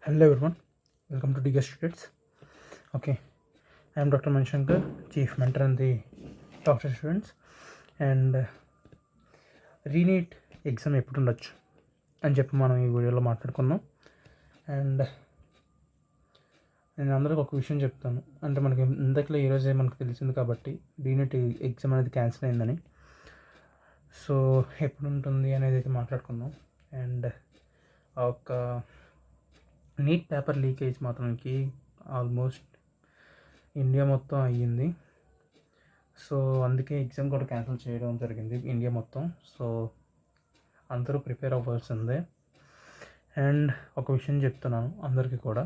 Hello everyone, welcome to DGS Students. Okay, I am Dr. Manishankar, Chief Mentor and the Doctor Students. And re-NEET exam ఎప్పుడు ఉండొచ్చు అని చెప్పి మనం ఈ వీడియోలో మాట్లాడుకుందాం. అండ్ నేను అందరికి ఒక విషయం చెప్తాను, అంటే మనకి ఇంతకులో ఈరోజే మనకు తెలిసింది కాబట్టి రీనీట్ ఎగ్జామ్ అనేది క్యాన్సిల్ అయిందని. సో ఎప్పుడు ఉంటుంది అనేది అయితే మాట్లాడుకుందాం. అండ్ ఒక నీట్ పేపర్ లీకేజ్ మాత్రానికి ఆల్మోస్ట్ ఇండియా మొత్తం అయ్యింది. సో అందుకే ఎగ్జామ్ కూడా క్యాన్సిల్ చేయడం జరిగింది ఇండియా మొత్తం. సో అందరూ ప్రిపేర్ అవ్వాల్సిందే. అండ్ ఒక విషయం చెప్తున్నాను అందరికీ కూడా,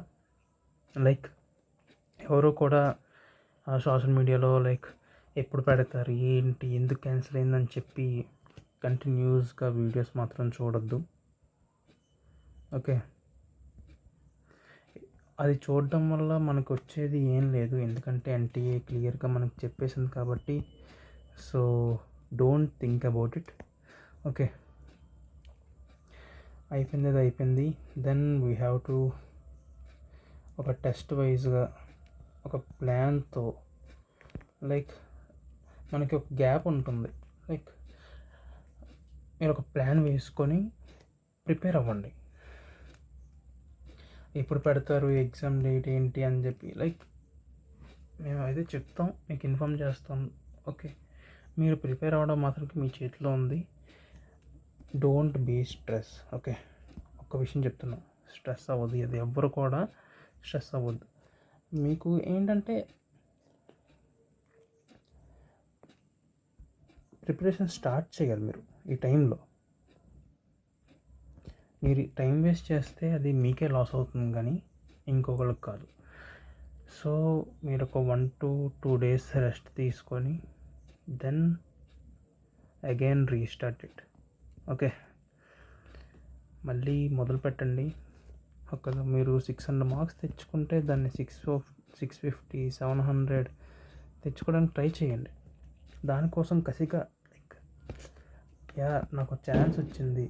లైక్ ఎవరు కూడా సోషల్ మీడియాలో లైక్ ఎప్పుడు పెడతారు ఏంటి ఎందుకు క్యాన్సిల్ అయిందని చెప్పి కంటిన్యూస్గా వీడియోస్ మాత్రం చూడొద్దు. ఓకే, అది చూడడం వల్ల మనకు వచ్చేది ఏం లేదు, ఎందుకంటే ఎన్టీఏ క్లియర్గా మనకు చెప్పేసింది కాబట్టి. So don't think about it. Okay, అయిపోయింది, అది అయిపోయింది. దెన్ వీ హ్యావ్ టు ఒక టెస్ట్ వైజ్గా ఒక ప్లాన్తో, లైక్ మనకి ఒక గ్యాప్ ఉంటుంది. లైక్ మీరు ఒక ప్లాన్ వేసుకొని ప్రిపేర్ అవ్వండి. ఎప్పుడు పెడతారు ఎగ్జామ్ డేట్ ఏంటి అని చెప్పి లైక్ మేము అయితే చెప్తాం, మీకు ఇన్ఫామ్ చేస్తాం. ఓకే, మీరు ప్రిపేర్ అవ్వడం మాత్రం మీ చేతిలో ఉంది. Don't be stress. ఓకే, ఒక్క విషయం చెప్తున్నా, స్ట్రెస్ అవ్వదు. అది ఎవ్వరు కూడా స్ట్రెస్ అవ్వద్దు. మీకు ఏంటంటే ప్రిపరేషన్ స్టార్ట్ చేయాలి మీరు ఈ టైంలో. మీరు టైం వేస్ట్ చేస్తే అది మీకే లాస్ అవుతుంది కానీ ఇంకొకరికి కాదు. సో మీరు ఒక 1 to 2 days రెస్ట్ తీసుకొని then again restart it. Okay, మళ్ళీ మొదలు పెట్టండి. ఒక మీరు 600 మార్క్స్ తెచ్చుకుంటే దాన్ని 650, 700 తెచ్చుకోవడానికి ట్రై చేయండి. దానికోసం కసిగా లైక్ నాకు ఛాన్స్ వచ్చింది,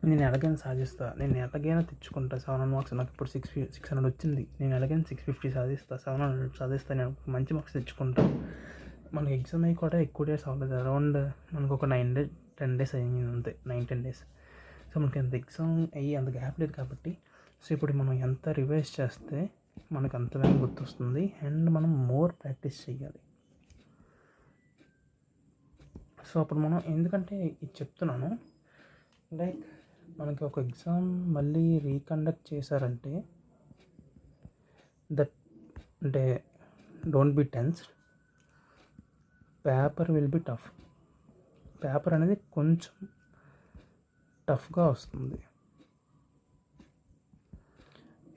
నేను ఎలాగైనా సాధిస్తా, నేను ఎలాగైనా తెచ్చుకుంటా 700 మార్క్స్. నాకు ఇప్పుడు 600 వచ్చింది, నేను ఎలాగైనా 650 సాధిస్తా, 700 సాధిస్తా, నేను మంచి మార్క్స్ తెచ్చుకుంటా. మనకి ఎగ్జామ్ అయ్యి కూడా ఎక్కువ డేస్ అవ్వలేదు, అరౌండ్ మనకు ఒక 10 days అయ్యింది అంతే, 9-10 days. సో మనకి అంత ఎగ్జామ్ అయ్యి అంత గ్యాప్ లేదు కాబట్టి, సో ఇప్పుడు మనం ఎంత రివైజ్ చేస్తే మనకు అంత వేగంగా గుర్తొస్తుంది. అండ్ మనం మోర్ ప్రాక్టీస్ చేయాలి. సో అప్పుడు మనం, ఎందుకంటే ఇది చెప్తున్నాను, లైక్ మనకి ఒక ఎగ్జామ్ మళ్ళీ రీకండక్ట్ చేశారంటే అంటే don't be tense. Paper will be tough. Paper అనేది కొంచెం టఫ్గా వస్తుంది,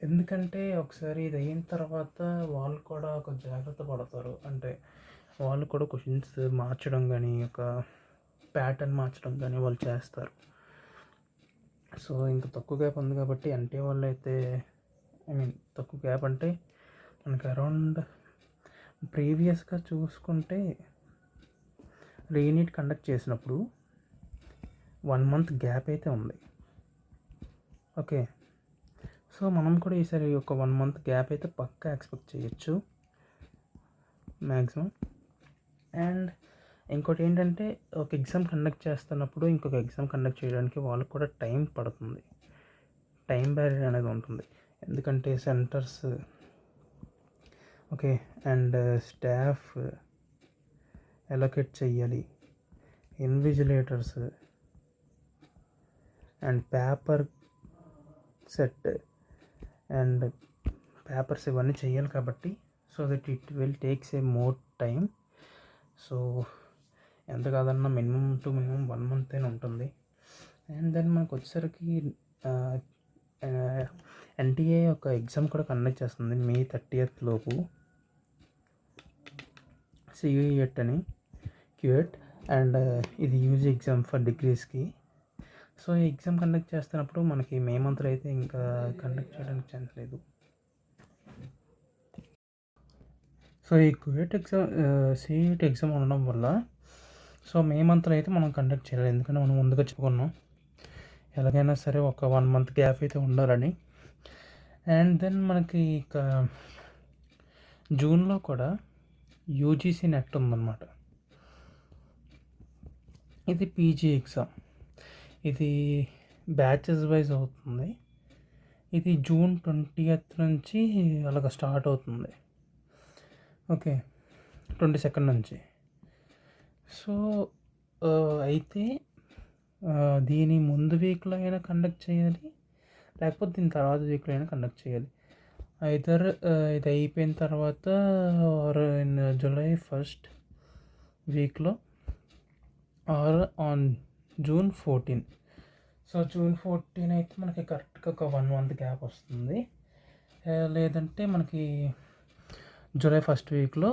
ఎందుకంటే ఒకసారి ఇది అయిన తర్వాత వాళ్ళు కూడా ఒక జాగ్రత్త పడతారు. అంటే వాళ్ళు కూడా క్వశ్చన్స్ మార్చడం కానీ, ఒక ప్యాటర్న్ మార్చడం కానీ వాళ్ళు చేస్తారు. సో ఇంకా తక్కువ గ్యాప్ ఉంది కాబట్టి అంటే వాళ్ళు అయితే తక్కువ గ్యాప్ అంటే మనకి అరౌండ్ ప్రీవియస్గా చూసుకుంటే రీనీట్ కండక్ట్ చేసినప్పుడు 1 month గ్యాప్ అయితే ఉంది. ఓకే, సో మనం కూడా ఈసారి ఒక 1 month గ్యాప్ అయితే పక్కా ఎక్స్పెక్ట్ చేయొచ్చు మ్యాక్సిమం. అండ్ ఇంకోటి ఏంటంటే ఒక ఎగ్జామ్ కండక్ట్ చేస్తున్నప్పుడు ఇంకొక ఎగ్జామ్ కండక్ట్ చేయడానికి వాళ్ళకు కూడా టైం పడుతుంది, టైం బ్యారియర్ అనేది ఉంటుంది. ఎందుకంటే centres, okay, and staff allocate చెయ్యాలి, invigilators and paper set and papers ఇవన్నీ చేయాలి కాబట్టి, so that it will takes a more time. So ఎంత కాదన్నా మినిమం 1 month అయినా ఉంటుంది. అండ్ దెన్ మనకు వచ్చేసరికి ఎన్టీఏ ఒక ఎగ్జామ్ కూడా కండక్ట్ చేస్తుంది May 30th లోపు, CUET అని, క్యూఎట్. అండ్ ఇది యూజీ ఎగ్జామ్ ఫర్ డిగ్రీస్కి. సో ఈ ఎగ్జామ్ కండక్ట్ చేస్తున్నప్పుడు మనకి May monthలో అయితే ఇంకా కండక్ట్ చేయడానికి ఛాన్స్ లేదు. సో ఈ క్యూఎట్ ఎగ్జామ్, CUET ఎగ్జామ్ ఉండడం వల్ల సో May monthలో అయితే మనం కండక్ట్ చేయాలి, ఎందుకంటే మనం ముందుగా చెప్పుకున్నాం ఎలాగైనా సరే ఒక 1 month గ్యాప్ అయితే ఉండాలని. అండ్ దెన్ మనకి ఇక జూన్లో కూడా యూజీసీ నెట్ ఉందన్నమాట. ఇది పీజీ ఎగ్జామ్. ఇది బ్యాచెస్ వైజ్ అవుతుంది. ఇది జూన్ 20th నుంచి అలాగ స్టార్ట్ అవుతుంది. ఓకే, 22nd నుంచి. సో అయితే దీని ముందు వీక్లో అయినా కండక్ట్ చేయాలి, లేకపోతే దీని తర్వాత వీక్లో అయినా కండక్ట్ చేయాలి. ఐదర్ ఇది అయిపోయిన తర్వాత ఆర్ ఇన్ జూలై 1st వీక్లో or on June 14. So June 14 అయితే మనకి కరెక్ట్గా ఒక 1 month గ్యాప్ వస్తుంది. లేదంటే మనకి జూలై 1st వీక్లో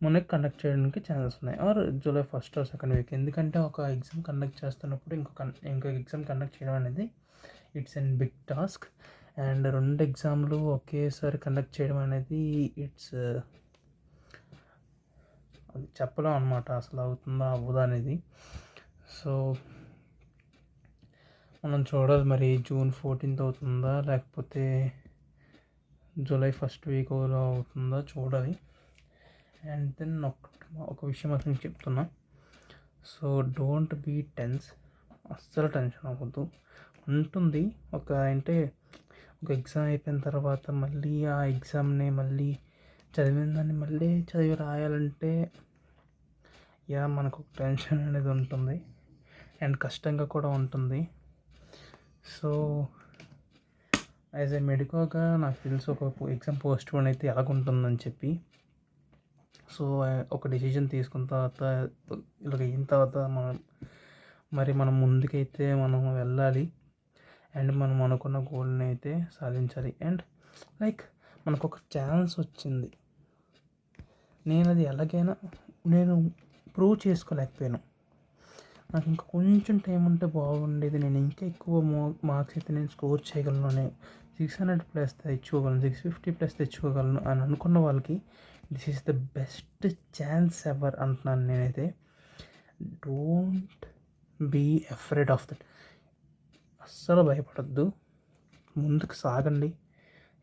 మనకి కండక్ట్ చేయడానికి ఛాన్సెస్ ఉన్నాయి, are July 1st or 2nd week. ఎందుకంటే ఒక ఎగ్జామ్ కండక్ట్ చేస్తున్నప్పుడు ఇంకొక ఎగ్జామ్ కండక్ట్ చేయడం అనేది it's an big task. And 2 ఎగ్జామ్లు ఒకేసారి కండక్ట్ చేయడం అనేది ఇట్స్ అది చెప్పలేం అనమాట, అసలు అవుతుందా అవ్వదా అనేది. సో మనం చూడాలి మరి June 14th అవుతుందా లేకపోతే జూలై 1st వీక్లో అవుతుందా చూడాలి. అండ్ దెన్ ఒక విషయం అతను చెప్తున్నా, సో డోంట్ బీ టెన్స్. అస్సలు టెన్షన్ అవ్వద్దు. ఉంటుంది ఒక ఎగ్జామ్ అయిపోయిన తర్వాత మళ్ళీ ఆ ఎగ్జామ్ని మళ్ళీ చదివిన దాన్ని మళ్ళీ చదివి రాయాలంటే మనకు ఒక టెన్షన్ అనేది ఉంటుంది అండ్ కష్టంగా కూడా ఉంటుంది. సో యాజ్ ఏ మెడికోగా నాకు తెలుసు ఒక ఎగ్జామ్ పోస్ట్ పోన్ అయితే ఎలాగుంటుందని చెప్పి. సో ఒక డెసిషన్ తీసుకున్న తర్వాత ఇలాగ అయిన తర్వాత మనం ముందుకైతే మనం వెళ్ళాలి అండ్ మనం అనుకున్న గోల్ని అయితే సాధించాలి. అండ్ మనకు ఒక ఛాన్స్ వచ్చింది, నేను అది ఎలాగైనా ప్రూవ్ చేసుకోలేకపోయాను. నాకు ఇంకా కొంచెం టైం ఉంటే బాగుండేది, నేను ఇంకా ఎక్కువ మార్క్స్ అయితే నేను స్కోర్ చేయగలను, నేను 600+ తెచ్చుకోగలను, 650+ తెచ్చుకోగలను అని అనుకున్న వాళ్ళకి this is the best chance ever అంటున్నాను నేనైతే. Don't be afraid of that. అస్సలు భయపడద్దు, ముందుకు సాగండి,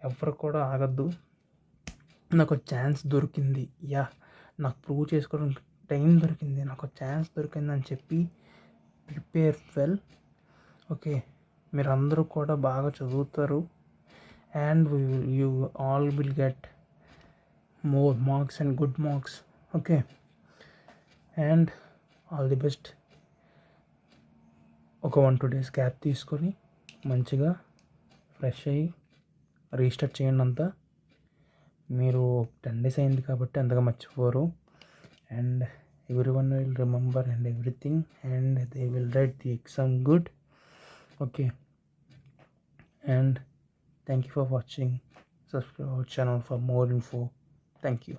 ఎవరు కూడా ఆగద్దు. నాకు ఛాన్స్ దొరికింది, నాకు ప్రూవ్ చేసుకోవడానికి టైం దొరికింది, నాకు ఛాన్స్ దొరికింది అని చెప్పి ప్రిపేర్ వెల్. ఓకే, మీరు అందరూ కూడా బాగా చదువుతారు and you all will get more marks and good marks. Okay, and all the best. ఒక 1-2 days గ్యాప్ తీసుకొని మంచిగా ఫ్రెష్ అయ్యి రీస్టార్ట్ చేయండి అంతా. మీరు 10 days అయింది కాబట్టి అంతగా మర్చిపోరు. And everyone will remember and everything, and they will write the exam good. Okay, and thank you for watching. Subscribe our channel for more info. Thank you.